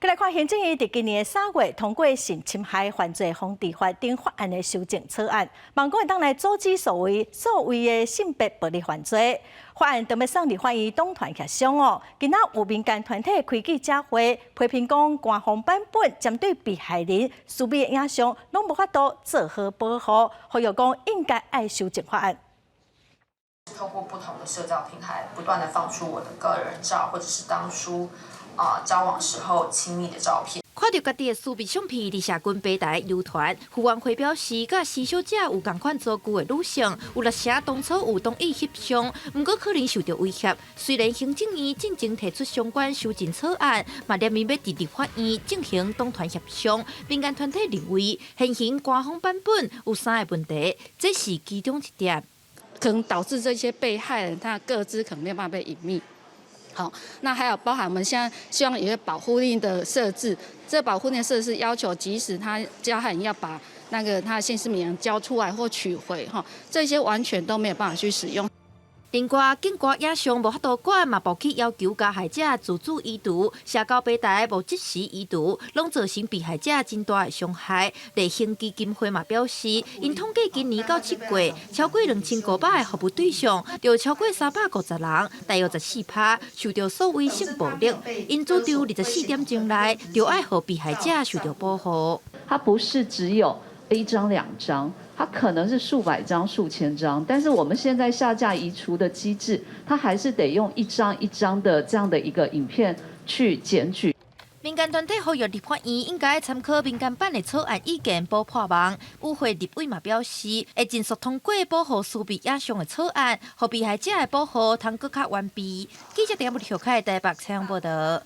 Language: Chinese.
再来看行政院伫今年3月通过性侵害犯罪防治法等法案的修正草案，望讲会当来阻止所谓的性别暴力犯罪。法案当要送立法院党团协商哦。今仔有民间团体开记者会，批评讲官方版本针对被害人私密的影像，拢无法度做好保护，呼吁讲应该爱修正法案。 透过不同的社交平台，不断的放出我的个人照，或者是当初交往时候亲密的照片。看到家己的私密相片伫社群平台流传，胡安辉表示，甲施小姐有同款遭拒的女性，有力写当初有同意协商，毋过可能受到威胁。虽然行政院正经提出相关修正草案，嘛连面要伫立法院进行党团协商。民间团体认为，现行官方版本有3个问题，这是其中一点。 可能导致这些被害人他的个资可能没有办法被隐秘。好，那还有包含我们现在希望有些保护令的设置，这保护令设置要求，即使他加害人要把那个他的姓氏名交出来或取回，哈，这些完全都没有办法去使用。 另外，警官影像无法度管，嘛无去要求加害者自主移除，社交平台无即时移除，拢造成被害者真大的伤害。立刑基金会嘛表示，因统计今年到7月，超过2500个服务对象，就超过350人，大约14%受到所谓性暴力。因主张24点钟内，就爱互被害者受到保护。它不是只有1张2张。 它可能是数百张、数千张，但是我们现在下架移除的机制，它还是得用一张一张的这样的一个影片去检举。民间团体呼吁立法院应该参考民间版的草案意见，补破网。与会立委嘛表示，会尽速通过保护私密影像的草案，让被害者的保护通更加完备。记者点不调开台北采访报道。